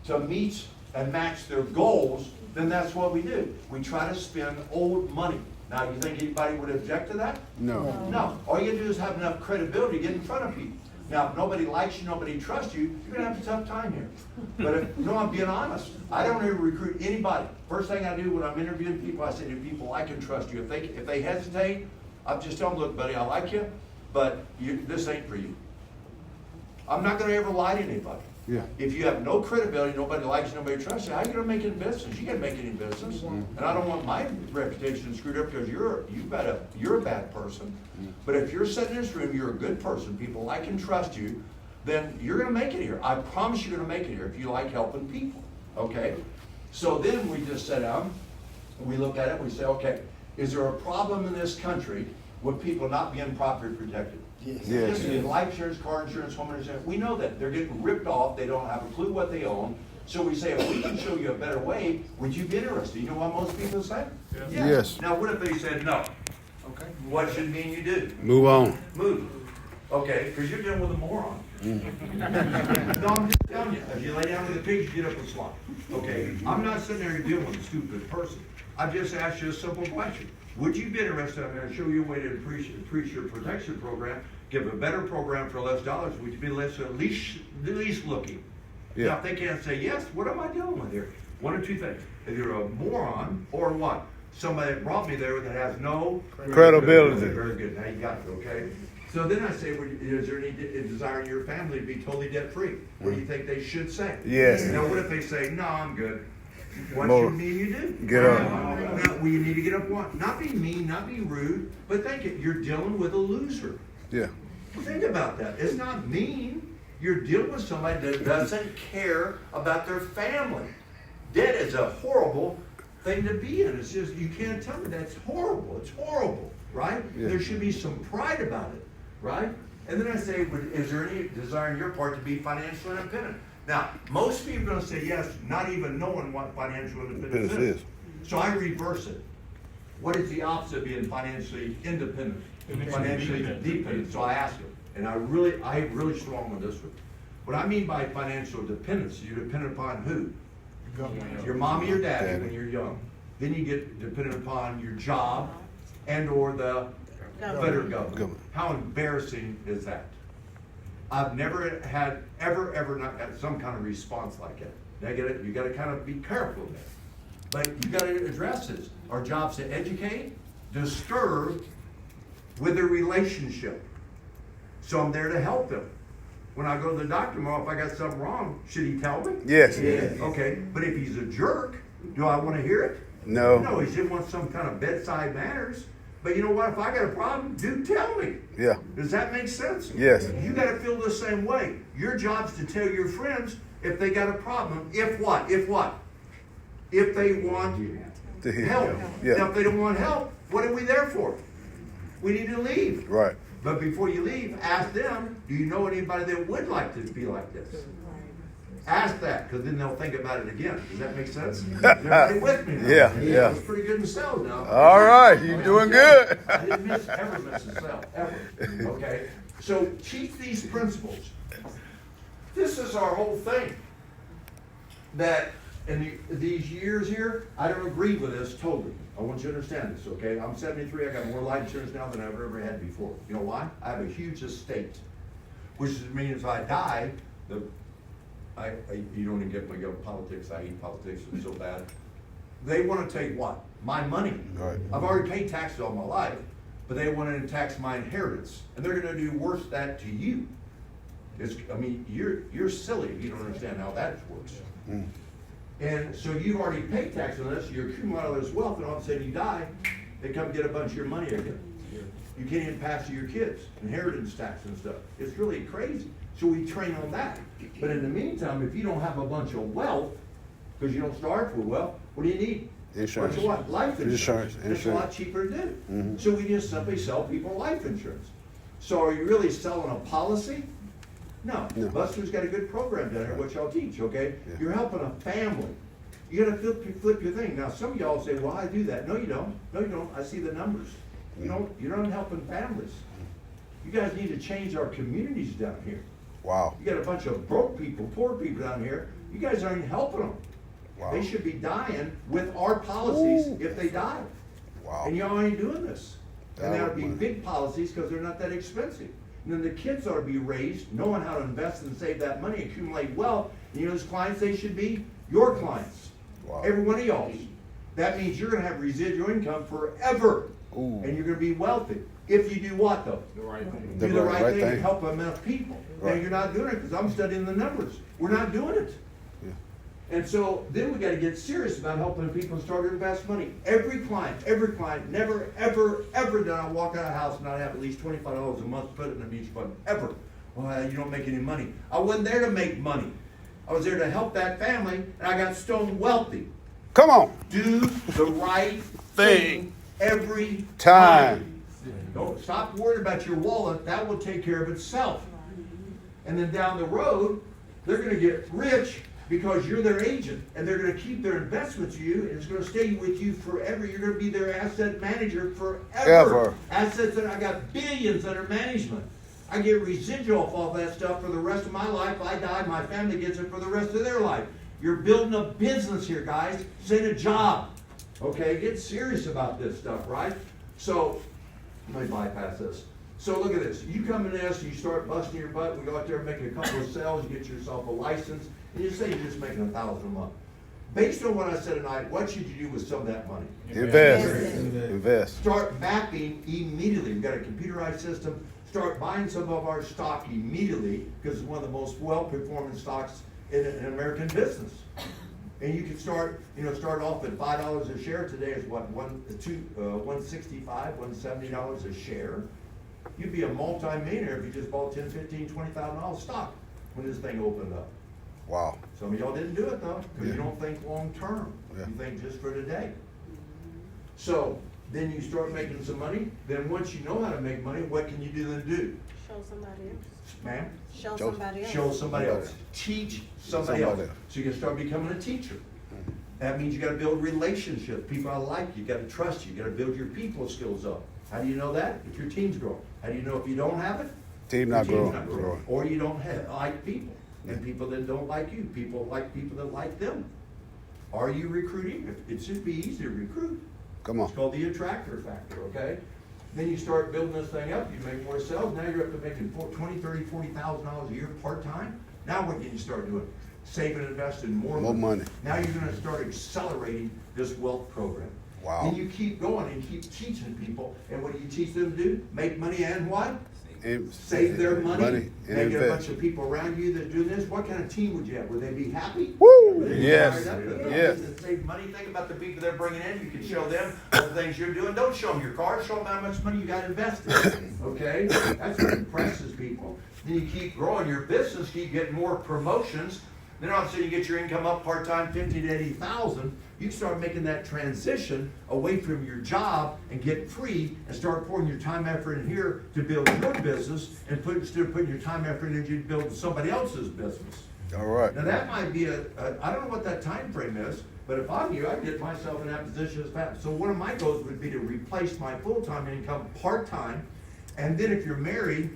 to meet and match their goals, then that's what we do. We try to spend old money. Now, you think anybody would object to that? No. No. All you gotta do is have enough credibility to get in front of people. Now, if nobody likes you, nobody trusts you, you're gonna have a tough time here. But if, no, I'm being honest. I don't ever recruit anybody. First thing I do when I'm interviewing people, I say to people, I can trust you. If they hesitate, I'm just telling them, look, buddy, I like you, but this ain't for you. I'm not gonna ever lie to anybody. Yeah. If you have no credibility, nobody likes you, nobody trusts you, how are you gonna make it in business? You can't make it in business. And I don't want my reputation screwed up because you're a bad person. But if you're sitting in this room, you're a good person, people like and trust you, then you're gonna make it here. I promise you're gonna make it here if you like helping people, okay? So then we just sit down, we look at it, we say, okay, is there a problem in this country with people not being properly protected? Yes. Yes. Yes, in life insurance, car insurance, home insurance, we know that. They're getting ripped off, they don't have a clue what they own. So we say, if we can show you a better way, would you be interested? You know what most people say? Yes. Now, what if they said no? Okay. What should mean you do? Move on. Move. Okay, because you're dealing with a moron. No, I'm just telling you, if you lay down with the pigs, you get up and slop. Okay, I'm not sitting there dealing with a stupid person. I've just asked you a simple question. Would you be interested, I'm going to show you a way to increase your protection program, give a better program for less dollars, would you be at least looking? Yeah. Now, if they can't say yes, what am I dealing with here? One or two things. Either a moron or what? Somebody that brought me there that has no Credibility. Very good, now you got it, okay? So then I say, well, is there any desire in your family to be totally debt-free? What do you think they should say? Yes. Now, what if they say, no, I'm good? What More. should mean you do? Get up. Now, well, you need to get up one. Not be mean, not be rude, but think it, you're dealing with a loser. Yeah. Think about that. It's not mean. You're dealing with somebody that doesn't care about their family. Debt is a horrible thing to be in. It's just, you can't tell me that's horrible. It's horrible, right? Yeah. There should be some pride about it, right? And then I say, is there any desire on your part to be financially independent? Now, most people are going to say yes, not even knowing what financial independence is. So I reverse it. What is the opposite of being financially independent? Financially dependent. So I ask them, and I'm really strong on this one. What I mean by financial dependence, you're dependent upon who? Your mom or your daddy when you're young. Then you get dependent upon your job and or the federal government. How embarrassing is that? I've never had, ever not had some kind of response like that. Now get it? You gotta kind of be careful there. But you gotta address this. Our job's to educate, disturb with a relationship. So I'm there to help them. When I go to the doctor tomorrow, if I got something wrong, should he tell me? Yes. Okay, but if he's a jerk, do I want to hear it? No. No, he should want some kind of bedside manners. But you know what? If I got a problem, do tell me. Yeah. Does that make sense? Yes. You got to feel the same way. Your job's to tell your friends if they got a problem. If what? If what? If they want help. Yeah. Now, if they don't want help, what are we there for? We need to leave. Right. But before you leave, ask them, do you know anybody that would like to be like this? Ask that, because then they'll think about it again. Does that make sense? Is everybody with me now? Yeah. I was pretty good in sales now. All right, you're doing good. I didn't ever miss a sale, ever. Okay? So teach these principles. This is our whole thing. That in these years here, I don't agree with this totally. I want you to understand this, okay? I'm 73. I got more life insurance now than I've ever had before. You know why? I have a huge estate, which means if I die, you don't even get my politics. I hate politics. It's so bad. They want to take what? My money. Right. I've already paid taxes all my life, but they want to tax my inheritance, and they're going to do worse that to you. You're silly if you don't understand how that works. Mm. And so you've already paid tax on this, you accumulate all this wealth, and all of a sudden you die, they come get a bunch of your money again. You can't even pass to your kids, inheritance tax and stuff. It's really crazy. So we train on that. But in the meantime, if you don't have a bunch of wealth, because you don't start with wealth, what do you need? Insurance. Bunch of what? Life insurance. Insurance. It's a lot cheaper to do. Mm-hmm. So we just simply sell people life insurance. So are you really selling a policy? No. Buster's got a good program down here, which y'all teach, okay? Yeah. You're helping a family. You gotta flip your thing. Now, some of y'all say, well, I do that. No, you don't. No, you don't. I see the numbers. You're not helping families. You guys need to change our communities down here. Wow. You got a bunch of broke people, poor people down here. You guys aren't even helping them. Wow. They should be dying with our policies if they die. Wow. And y'all ain't doing this. And That that would would be be- big policies because they're not that expensive. And then the kids ought to be raised knowing how to invest and save that money, accumulate wealth. And you know, those clients, they should be your clients. Wow. Every one of y'all. That means you're going to have residual income forever. Ooh. And you're going to be wealthy. If you do what, though? The right thing. Do the right thing and thing. help enough people. Now, Right. you're not doing it because I'm studying the numbers. We're not doing it. Yeah. And so then we got to get serious about helping people start to invest money. Every client, never, ever did I walk out of the house and not have at least $25 a month put in a mutual fund. Ever. Well, you don't make any money. I wasn't there to make money. I was there to help that family, and I got stone wealthy. Come on. Do the right thing every Time. Don't stop worrying about your wallet. That will take care of itself. And then down the road, they're going to get rich because you're their agent, and they're going to keep their investments with you, and it's going to stay with you forever. You're going to be their asset manager forever. Ever. Assets that I got billions under management. I get residual off all that stuff for the rest of my life. I die, my family gets it for the rest of their life. You're building a business here, guys. This ain't a job. Okay, get serious about this stuff, right? So, let me bypass this. So look at this. You come in this, you start busting your butt, we go out there and make a couple of sales, you get yourself a license, and you say you're just making $1,000 a month. Based on what I said tonight, what should you do with some of that money? Invest. Invest. Invest. Start mapping immediately. We've got a computerized system. Start buying some of our stock immediately because it's one of the most well-performing stocks in American business. And you can start off at $5 a share. Today is what, $165, $170 a share. You'd be a multi-millionaire if you just bought $10, $15, $20,000 stock when this thing opened up. Wow. Some of y'all didn't do it though, because you Yeah. don't think long term. Yeah. You think just for today. So then you start making some money. Then once you know how to make money, what can you do then do? Show somebody else. Ma'am? Show Show- somebody else. Show somebody else. Somebody. Teach somebody Somebody else. else. So you can start becoming a teacher. That means you got to build relationships. People I like you. You got to trust you. You got to build your people skills up. How do you know that? If your team's growing. How do you know if you don't have it? Team Your not team's growing. Or you don't like people. And people that don't like you. People like people that like them. Are you recruiting? It should be easy to recruit. Come on. It's called the attractor factor, okay? Then you start building this thing up, you make more sales, now you're up to making $20,000, $30,000, $40,000 a year part-time. Now what can you start doing? Save and invest in more money. Now you're gonna start accelerating this wealth program. Wow. And you keep going and keep teaching people, and what do you teach them to do? Make money and what? Save their money. and They get a bunch invest. of people around you that do this. What kind of team would you have? Would they be happy? Woo! Would they be Yes. fired up? Yes. To save money. Think about the people they're bringing in. You can show them all the things you're doing. Don't show them your card. Show them how much money you got invested. Okay? That's what impresses people. Then you keep growing your business. Keep getting more promotions. Then all of a sudden you get your income up part-time, 50 to 80,000. You start making that transition away from your job and get free and start pouring your time, effort in here to build your business instead of putting your time, effort into building somebody else's business. All right. Now that might be I don't know what that time frame is, but if I'm you, I'd get myself in that position as fast. So one of my goals would be to replace my full-time income part-time, and then if you're married,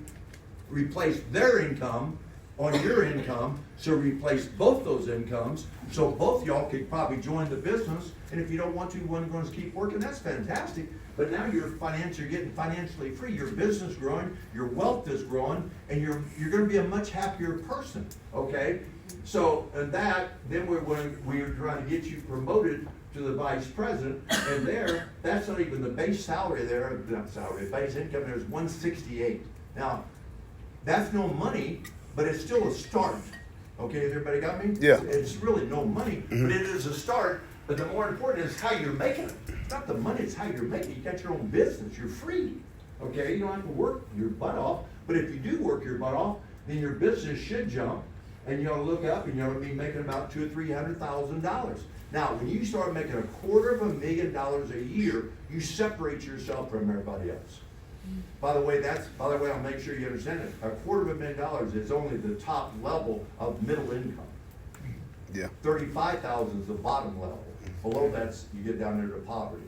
replace their income on your income, so replace both those incomes, so both y'all could probably join the business, and if you don't want to, one going to keep working, that's fantastic. But now you're getting financially free, your business growing, your wealth is growing, and you're going to be a much happier person, okay? So, and then we're trying to get you promoted to the vice president, and that's not even the base salary there, not salary, the base income there is 168. Now, that's no money, but it's still a start. Okay, everybody got me? Yeah. It's really no money, but it is a start. But the more important is how you're making it. It's not the money, it's how you're making it. You got your own business, you're free. Okay, you don't have to work your butt off. But if you do work your butt off, then your business should jump, and you ought to look up, and you ought to be making about $200,000 or $300,000. Now, when you start making $250,000 a year, you separate yourself from everybody else. By the way, I'll make sure you understand it. $250,000 is only the top level of middle income. Yeah. 35,000 is the bottom level. Below that's you get down there to poverty.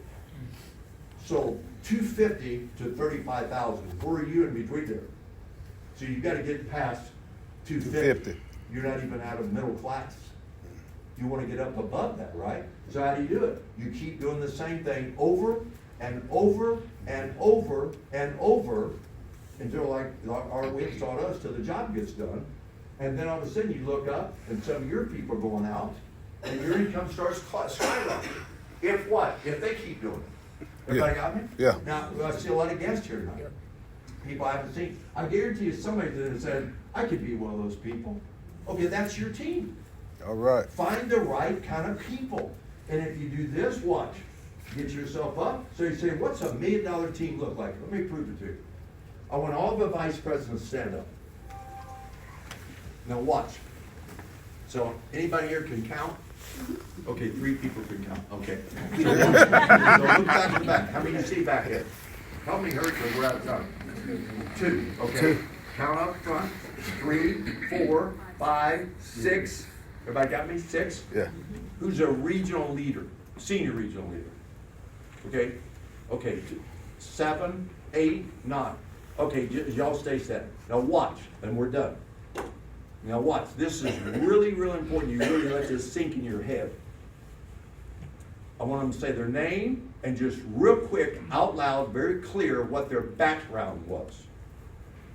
So 250 to 35,000. Where are you in between there? So you've got to get past 250. You're not even out of middle class. You want to get up above that, right? So how do you do it? You keep doing the same thing over and over and over and over until like our wits taught us till the job gets done. And then all of a sudden you look up and some of your people are going out and your income starts skyrocketing. If what? If they keep doing it. Everybody got me? Yeah. Now, I see a lot of guests here tonight. People I haven't seen. I guarantee you somebody that has said, I could be one of those people. Okay, that's your team. All right. Find the right kind of people. And if you do this, watch. Get yourself up. So you say, what's $1 million team look like? Let me prove it to you. I want all the vice presidents to stand up. Now watch. So anybody here can count? Okay, 3 people can count. Okay. So look back to the back. How many you see back here? Help me hurry because we're out of time. 2. Okay. 2. Count up front. 3, 4, 5, 6. Everybody got me? 6? Yeah. Who's a regional leader? Senior regional leader. Okay. Okay. 7, 8, 9. Okay, y'all stay set. Now watch, and we're done. Now watch. This is really, really important. You really let this sink in your head. I want them to say their name and just real quick, out loud, very clear what their background was.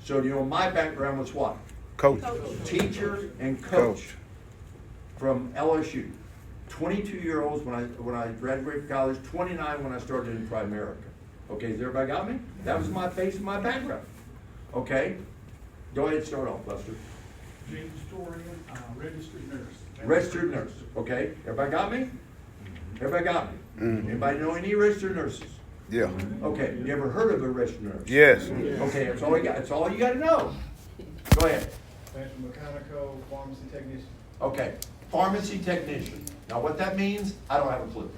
So you know my background was what? Coach. Teacher and coach from LSU. 22-year-olds when I graduated from college, 29 when I started in Primerica. Okay, has everybody got me? That was my face and my background. Okay? Go ahead and start off, Lester. James Torian, registered nurse. Registered nurse. Okay, everybody got me? Everybody got me? Anybody know any registered nurses? Yeah. Okay, you ever heard of a registered nurse? Yes. Okay, that's all you got. That's all you got to know. Go ahead. Special mechanical, pharmacy technician. Okay, pharmacy technician. Now what that means, I don't have a clue.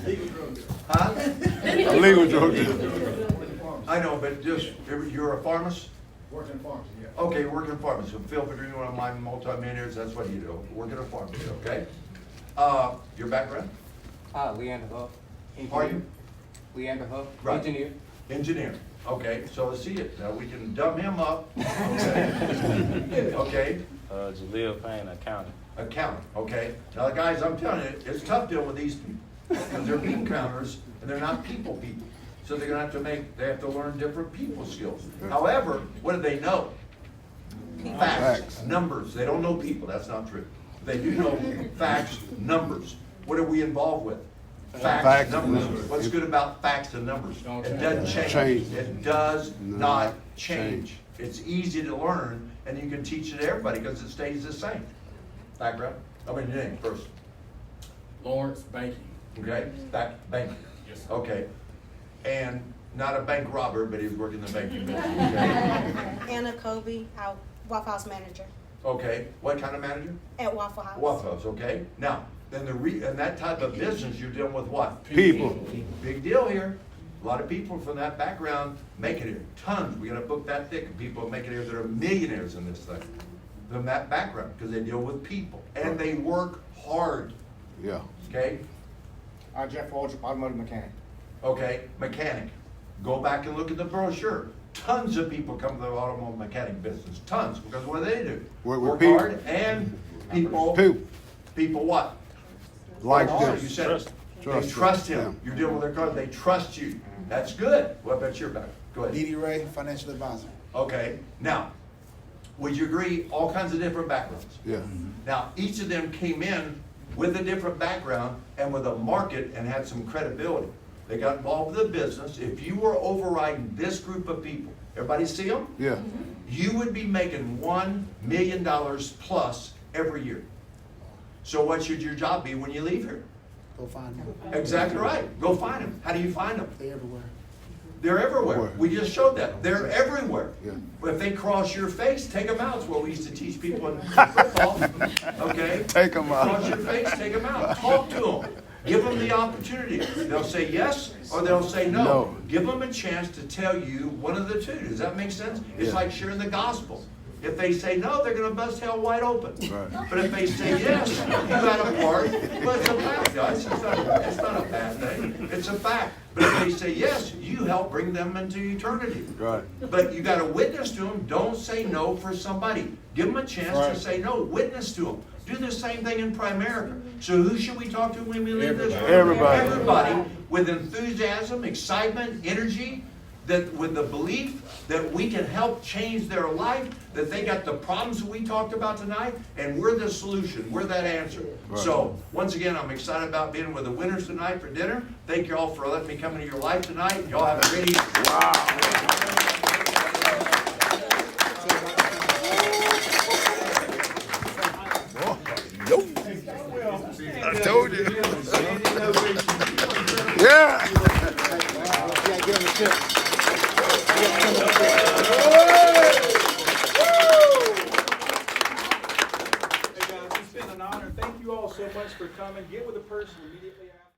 Legal drug dealer. Huh? A legal drug dealer. Working pharmacy. I know, but just, you're a pharmacist? Working pharmacy, yeah. Okay, working pharmacy. So Phil, if you're one of my multi-millionaires, that's what you do. Working a pharmacy, okay? Your background? Leander Huff. Are you? Leander Huff, Right. engineer. Engineer. Okay, so let's see it. Now we can dumb him up. Okay. Okay. Jaleel Payne, accountant. accounting, okay? Now, the guys, I'm telling you, it's tough dealing with these people, because they're bean counters, and they're not people. So they're gonna have they have to learn different people skills. However, what do they know? Facts, numbers. They don't know people, that's not true. They do know facts, numbers. What are we involved with? Facts, numbers. What's good about facts and numbers? It doesn't change. It does not change. It's easy to learn, and you can teach it to everybody because it stays the same. Background? I mean, your name first. Lawrence Banking. Okay, banking. Yes, sir. Okay, and not a bank robber, but he was working the banking business. Okay. Anna Kobe, our Waffle House manager Okay, what kind of manager? at Waffle House. Waffle House. Okay. Now, then in that type of business, you're dealing with what? People. Big deal here. A lot of people from that background make it here. Tons. We got a book that thick of people make it here that are millionaires in this thing. From that background, because they deal with people and they work hard. Yeah. Okay. Jeff Waldrop, automotive mechanic. Okay. Mechanic. Go back and look at the brochure. Tons of people come to the automobile mechanic business. Tons. Because what do they do? Work with Work people. hard and people. People. People what? Like Work hard. this. You said it. Trust They trust them. him. You're dealing with their car. They trust you. That's good. What about your back? Go ahead. Dee Ray, financial advisor. Okay. Now, would you agree? All kinds of different backgrounds. Yeah. Now, each of them came in with a different background and with a market and had some credibility. They got involved with the business. If you were overriding this group of people, everybody see them? Yeah. You would be making $1 million plus every year. So what should your job be when you leave here? Go find them. Exactly right. Go find them. How do you find them? They're everywhere. They're everywhere. Where? We just showed that. They're everywhere. Yeah. But if they cross your face, take them out. It's what we used to teach people in football. Okay? Take 'em out. Cross your face, take them out. Talk to them. Give them the opportunity. They'll say yes or they'll say no. No. Give them a chance to tell you one of the two. Does that make sense? It's Yeah. like sharing the gospel. If they say no, they're going to bust hell wide open. Right. But if they say yes, you got a part. Well, it's a fact, guys. It's not a bad thing. It's a fact. But if they say yes, you help bring them into eternity. Right. But you got to witness to them. Don't say no for somebody. Give them a chance to say no. Witness to them. Do the same thing in Primerica. So who should we talk to when we leave this room? Everybody. Everybody with enthusiasm, excitement, energy, that with the belief that we can help change their life, that they got the problems that we talked about tonight, and we're the solution. We're that answer. Right. So, once again, I'm excited about being with the winners tonight for dinner. Thank you all for letting me come into your life tonight. Y'all have a great evening. I told you. Yeah. Yeah, give them a tip. Hey guys, it's been an honor. Thank you all so much for coming. Get with the person immediately after.